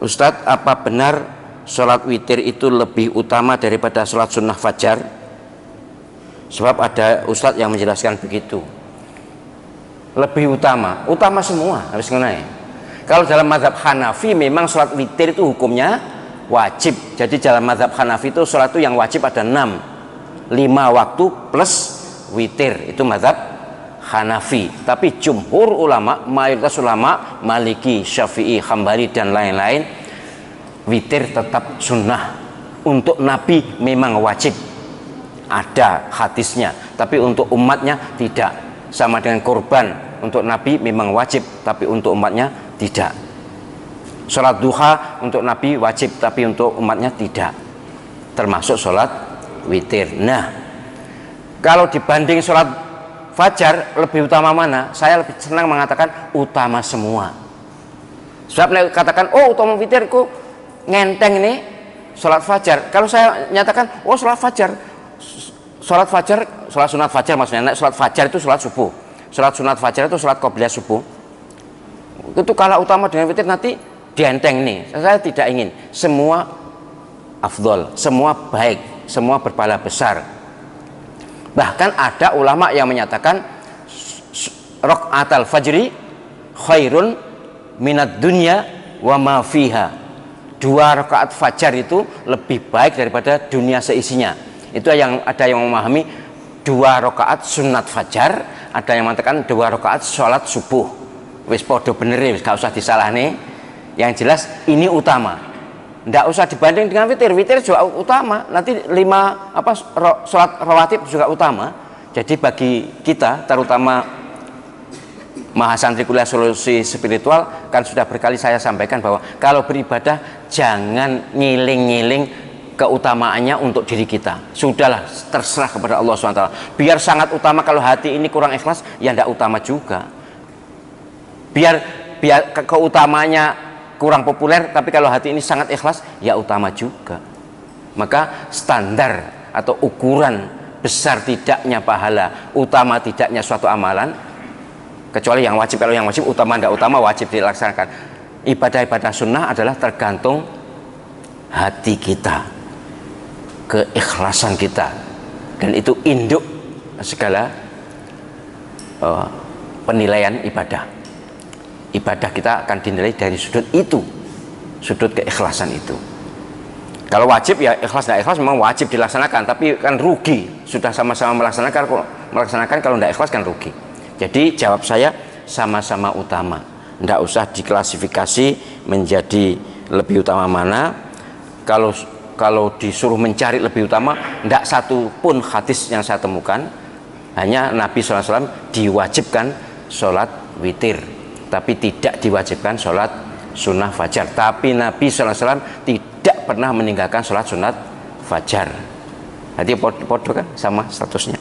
Ustadz, apa benar sholat witir itu lebih utama daripada sholat sunnah fajar? Sebab ada ustadz yang menjelaskan begitu. Lebih utama, utama semua harus mengenai. Kalau dalam mazhab Hanafi memang sholat witir itu hukumnya wajib. Jadi dalam mazhab Hanafi itu sholat itu yang wajib ada 6, 5 waktu plus witir, itu mazhab Hanafi. Tapi jumhur ulama, mayoritas ulama Maliki, Syafi'i, Hambali dan lain-lain, witir tetap sunnah. Untuk Nabi memang wajib, ada hadisnya, tapi untuk umatnya tidak. Sama dengan kurban, untuk Nabi memang wajib, tapi untuk umatnya tidak. Sholat duha untuk Nabi wajib, tapi untuk umatnya tidak. Termasuk sholat witir. Nah, kalau dibanding sholat fajar lebih utama mana? Saya lebih senang mengatakan utama semua. Sebab katakan, oh utama witirku ngenteng ini sholat fajar. Kalau saya nyatakan, oh sholat fajar, sholat sunat fajar maksudnya. Sholat fajar itu sholat subuh. Sholat sunat fajar itu sholat qobliyah subuh. Itu kalah utama dengan witir, nanti dienteng nih. Saya tidak ingin. Semua afdol, semua baik, semua berpahala besar. Bahkan ada ulama yang menyatakan rakaatul fajri khairun minad dunya wa ma fiha. 2 rakaat fajar itu lebih baik daripada dunia seisinya. Itu yang ada yang memahami 2 rakaat sunat fajar, ada yang mengatakan 2 rakaat sholat subuh. Wis podo bener, wis gak usah disalah nih. Yang jelas ini utama. Nggak usah dibanding dengan witir. Witir juga utama. Nanti 5 sholat rawatib juga utama. Jadi bagi kita, terutama Mahasantri Kuliah Solusi Spiritual, kan sudah berkali saya sampaikan bahwa kalau beribadah jangan ngiling-ngiling keutamaannya untuk diri kita. Sudahlah, terserah kepada Allah SWT. Biar sangat utama, kalau hati ini kurang ikhlas, ya tidak utama juga. Biar keutamanya kurang populer, tapi kalau hati ini sangat ikhlas, ya utama juga. Maka standar atau ukuran besar tidaknya pahala, utama tidaknya suatu amalan, kecuali yang wajib. Kalau yang wajib utama tidak utama wajib dilaksanakan. Ibadah-ibadah sunnah adalah tergantung hati kita, keikhlasan kita, dan itu induk segala penilaian ibadah. Ibadah kita akan dinilai dari sudut itu, sudut keikhlasan itu. Kalau wajib ya ikhlas, tidak ikhlas memang wajib dilaksanakan, tapi kan rugi. Sudah sama-sama melaksanakan, kalau tidak ikhlas kan rugi. Jadi jawab saya sama-sama utama. Tidak usah diklasifikasi menjadi lebih utama mana. Kalau disuruh mencari lebih utama, tidak satu pun hadis yang saya temukan. Hanya Nabi SAW diwajibkan sholat witir, tapi tidak diwajibkan sholat sunnah fajar. Tapi Nabi SAW tidak pernah meninggalkan sholat sunat fajar. Jadi podo kan sama statusnya.